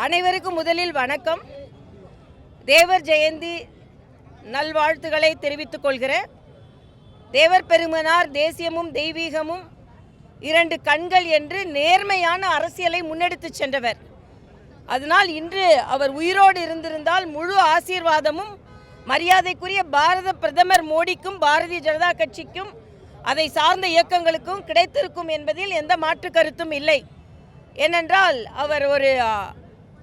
அனைவருக்கும் முதலில் வணக்கம். தேவர் ஜெயந்தி நல்வாழ்த்துக்களை தெரிவித்துக் கொள்கிறேன். தேவர் பெருமனார் தேசியமும் தெய்வீகமும் இரண்டு கண்கள் என்று நேர்மையான அரசியலை முன்னெடுத்து சென்றவர். அதனால் இன்று அவர் உயிரோடு இருந்திருந்தால் முழு ஆசீர்வாதமும் மரியாதைக்குரிய பாரத பிரதமர் மோடிக்கும் பாரதிய ஜனதா கட்சிக்கும் அதை சார்ந்த இயக்கங்களுக்கும் கிடைத்திருக்கும் என்பதில் எந்த மாற்று கருத்தும் இல்லை. ஏனென்றால் அவர் ஒரு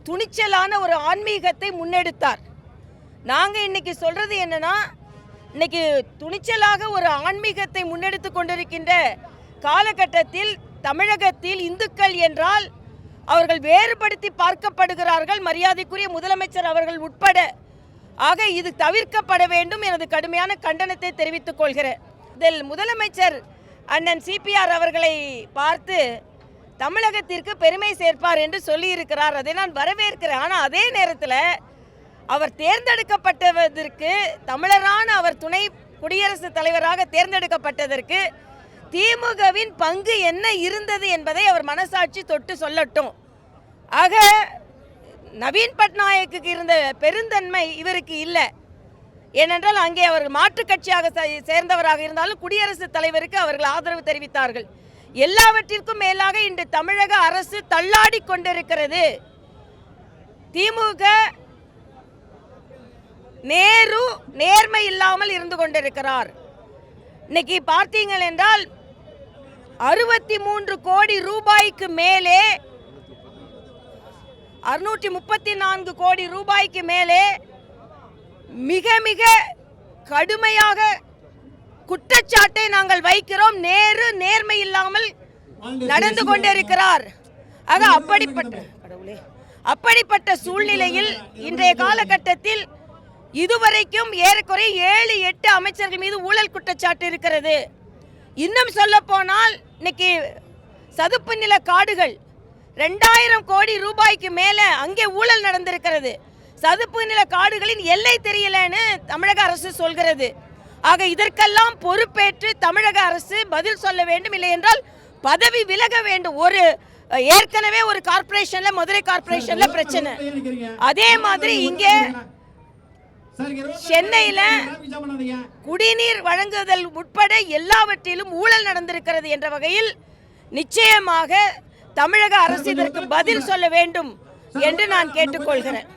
துணிச்சலான ஒரு ஆன்மீகத்தை முன்னெடுத்தார். நாங்கள் இன்னைக்கு சொல்றது என்னன்னா, இன்னைக்கு துணிச்சலாக ஒரு ஆன்மீகத்தை முன்னெடுத்து கொண்டிருக்கின்ற காலகட்டத்தில் தமிழகத்தில் இந்துக்கள் என்றால் அவர்கள் வேறுபடுத்தி பார்க்கப்படுகிறார்கள், மரியாதைக்குரிய முதலமைச்சர் அவர்கள் உட்பட. ஆக இது தவிர்க்கப்பட வேண்டும். எனது கடுமையான கண்டனத்தை தெரிவித்துக் கொள்கிறேன். இதில் முதலமைச்சர் அண்ணன் சிபிஆர் அவர்களை பார்த்து தமிழகத்திற்கு பெருமை சேர்ப்பார் என்று சொல்லியிருக்கிறார். அதை நான் வரவேற்கிறேன். ஆனால் அதே நேரத்தில் அவர் தேர்ந்தெடுக்கப்பட்டதற்கு, தமிழரான அவர் துணை குடியரசுத் தலைவராக தேர்ந்தெடுக்கப்பட்டதற்கு திமுகவின் பங்கு என்ன இருந்தது என்பதை அவர் மனசாட்சி தொட்டு சொல்லட்டும். ஆக நவீன் பட்நாயக்கு இருந்த பெருந்தன்மை இவருக்கு இல்லை. ஏனென்றால் அங்கே அவர் மாற்றுக் கட்சியாக சேர்ந்தவராக இருந்தாலும் குடியரசுத் தலைவருக்கு அவர்கள் ஆதரவு தெரிவித்தார்கள். எல்லாவற்றிற்கும் மேலாக இன்று தமிழக அரசு தள்ளாடி கொண்டிருக்கிறது. திமுக நேர்மை இல்லாமல் இருந்து கொண்டிருக்கிறார். இன்னைக்கு பார்த்தீங்கள் என்றால் 63 கோடி ரூபாய்க்கு மேலே, 634 கோடி ரூபாய்க்கு மேலே மிக மிக கடுமையாக குற்றச்சாட்டை நாங்கள் வைக்கிறோம். நேர்மை இல்லாமல் நடந்து கொண்டிருக்கிறார். ஆக அப்படிப்பட்ட சூழ்நிலையில் இன்றைய காலகட்டத்தில் இதுவரைக்கும் ஏறக்குறைய 7-8 அமைச்சர்கள் மீது ஊழல் குற்றச்சாட்டு இருக்கிறது. இன்னும் சொல்ல போனால் இன்னைக்கு சதுப்பு நில காடுகள் 2000 கோடி ரூபாய்க்கு மேலே அங்கே ஊழல் நடந்திருக்கிறது. சதுப்பு நில காடுகளின் எல்லை தெரியலன்னு தமிழக அரசு சொல்கிறது. ஆக இதற்கெல்லாம் பொறுப்பேற்று தமிழக அரசு பதில் சொல்ல வேண்டும். இல்லை என்றால் பதவி விலக வேண்டும். ஏற்கனவே ஒரு கார்ப்பரேஷன்ல, மதுரை கார்ப்பரேஷன்ல பிரச்சனை. அதே மாதிரி இங்கே சென்னையில குடிநீர் வழங்குதல் உட்பட எல்லாவற்றிலும் ஊழல் நடந்திருக்கிறது என்ற வகையில் நிச்சயமாக தமிழக அரசு இதற்கு பதில் சொல்ல வேண்டும் என்று நான் கேட்டுக்கொள்கிறேன்.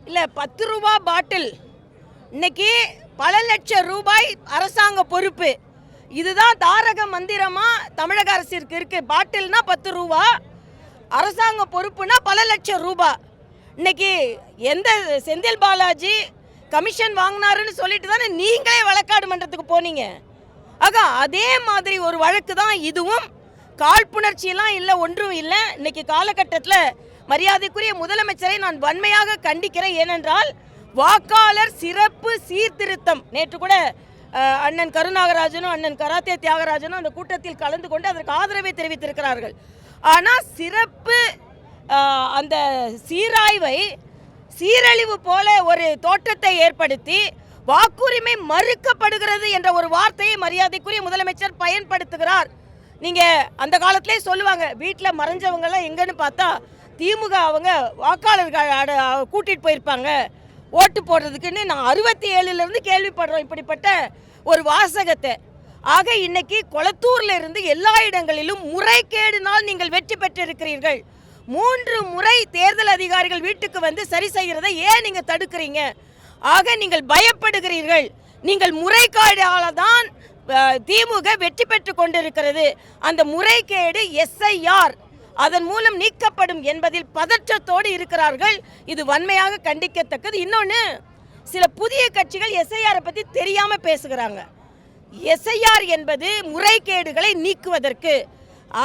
இல்ல 10 ரூபாய் பாட்டில் இன்னைக்கு பல லட்சம் ரூபாய் அரசாங்க பொறுப்பு. இதுதான் தாரக மந்திரமா தமிழக அரசிற்கு இருக்கு. பாட்டில்னா 10 ரூபா, அரசாங்க பொறுப்புனா பல லட்சம் ரூபாய். இன்னைக்கு எந்த செந்தில் பாலாஜி கமிஷன் வாங்கினாருன்னு சொல்லிட்டு தானே நீங்களே வழக்காடு மன்றத்துக்கு போனீங்க. ஆக அதே மாதிரி ஒரு வழக்கு தான் இதுவும். காழ்ப்புணர்ச்சியெல்லாம் இல்லை, ஒன்றும் இல்லை. இன்னைக்கு காலகட்டத்தில் மரியாதைக்குரிய முதலமைச்சரை நான் வன்மையாக கண்டிக்கிறேன். ஏனென்றால் வாக்காளர் சிறப்பு சீர்திருத்தம், நேற்று கூட அண்ணன் கருநாகராஜனும் அண்ணன் கராத்தே தியாகராஜனும் அந்த கூட்டத்தில் கலந்து கொண்டு அதற்கு ஆதரவை தெரிவித்திருக்கிறார்கள். ஆனால் சிறப்பு அந்த சீராய்வை சீரழிவு போல ஒரு தோற்றத்தை ஏற்படுத்தி வாக்குரிமை மறுக்கப்படுகிறது என்ற ஒரு வார்த்தையை மரியாதைக்குரிய முதலமைச்சர் பயன்படுத்துகிறார். நீங்கள் அந்த காலத்திலே சொல்லுவாங்க, வீட்டில் மறைஞ்சவங்கெல்லாம் எங்கன்னு பார்த்தா திமுக அவங்க வாக்காளர்கள் கூட்டிகிட்டு போயிருப்பாங்க ஓட்டு போடுறதுக்குன்னு. நான் 67லேருந்து கேள்விப்படுறோம் இப்படிப்பட்ட ஒரு வாசகத்தை. ஆக இன்னைக்கு கொளத்தூர்ல இருந்து எல்லா இடங்களிலும் முறைகேடுனால் நீங்கள் வெற்றி பெற்றிருக்கிறீர்கள். 3 முறை தேர்தல் அதிகாரிகள் வீட்டுக்கு வந்து சரி செய்கிறதை ஏன் நீங்க தடுக்கிறீங்க? ஆக நீங்கள் பயப்படுகிறீர்கள். நீங்கள் முறைகேடால தான் திமுக வெற்றி பெற்று கொண்டிருக்கிறது. அந்த முறைகேடு SIR அதன் மூலம் நீக்கப்படும் என்பதில் பதற்றத்தோடு இருக்கிறார்கள். இது வன்மையாக கண்டிக்கத்தக்கது. இன்னொன்று, சில புதிய கட்சிகள் SIR பற்றி தெரியாமல் பேசுகிறாங்க. SIR என்பது முறைகேடுகளை நீக்குவதற்கு,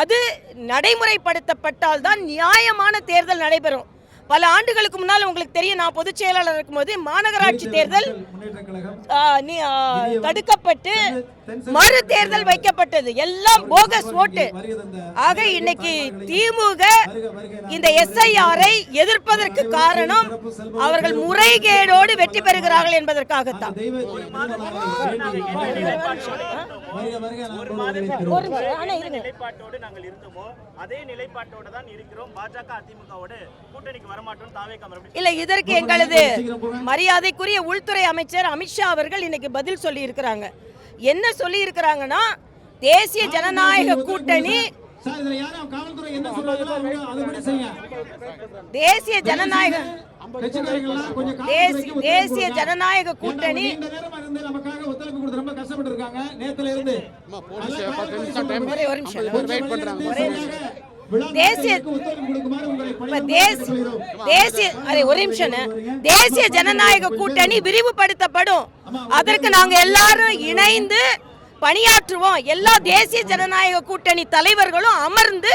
அது நடைமுறைப்படுத்தப்பட்டால் தான் நியாயமான தேர்தல் நடைபெறும். பல ஆண்டுகளுக்கு முன்னால் உங்களுக்கு தெரியும், நான் பொதுச் செயலாளர் இருக்கும்போது மாநகராட்சி தேர்தல் தடுக்கப்பட்டு மறு தேர்தல் வைக்கப்பட்டது. எல்லாம் போகஸ் ஓட்டு. ஆக இன்னைக்கு திமுக இந்த SIR-ஐ எதிர்ப்பதற்கு காரணம் அவர்கள் முறைகேடோடு வெற்றி பெறுகிறார்கள் என்பதற்காகத்தான். ஒரு மாதம் நிலைப்பாட்டோடு நாங்கள் இருந்தோமோ அதே நிலைப்பாட்டோட தான் இருக்கிறோம். பாஜக அதிமுகவோடு கூட்டணிக்கு வரமாட்டோம். தாவேகா இல்ல, இதற்கு எங்களது மரியாதைக்குரிய உள்துறை அமைச்சர் அமித்ஷா அவர்கள் இன்னைக்கு பதில் சொல்லி இருக்கிறாங்க. என்ன சொல்லி இருக்கிறாங்கன்னா, தேசிய ஜனநாயக கூட்டணி தேசிய ஜனநாயக கூட்டணி தேசிய ஜனநாயக கூட்டணி விரிவுபடுத்தப்படும். அதற்கு நாங்க எல்லாரும் இணைந்து பணியாற்றுவோம். எல்லா தேசிய ஜனநாயக கூட்டணி தலைவர்களும் அமர்ந்து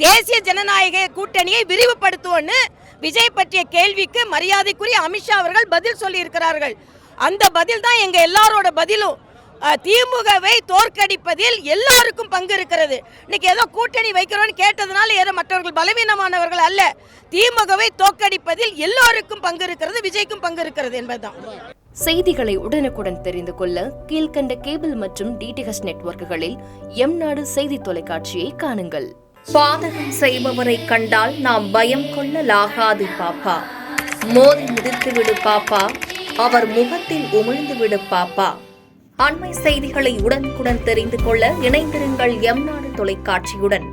தேசிய ஜனநாயக கூட்டணியை விரிவுபடுத்துவோம்னு விஜய் பற்றிய கேள்விக்கு மரியாதைக்குரிய அமித்ஷா அவர்கள் பதில் சொல்லி இருக்கிறார்கள். அந்த பதில் தான் எங்க எல்லாரோட பதிலும். திமுகவை தோற்கடிப்பதில் எல்லாருக்கும் பங்கு இருக்கிறது. இன்னைக்கு ஏதோ கூட்டணி வைக்கிறோன்னு கேட்டதுனால ஏதோ மற்றவர்கள் பலவீனமானவர்கள் அல்ல. திமுகவை தோற்கடிப்பதில் எல்லாருக்கும் பங்கு இருக்கிறது, விஜய்க்கும் பங்கு இருக்கிறது என்பதுதான். செய்திகளை உடனுக்குடன் தெரிந்து கொள்ள கீழ்கண்ட கேபிள் மற்றும் டிடிஎச் நெட்வொர்க்குகளில் எம்நாடு செய்தி தொலைக்காட்சியை காணுங்கள். பாதகம் செய்பவரை கண்டால் நாம் பயம் கொள்ளலாகாது பாப்பா. மோதி மிதித்துவிடு பாப்பா, அவர் முகத்தில் உமிழ்ந்துவிடு பாப்பா. அண்மை செய்திகளை உடனுக்குடன் தெரிந்து கொள்ள இணைந்திருங்கள் எம்நாடு தொலைக்காட்சியுடன்.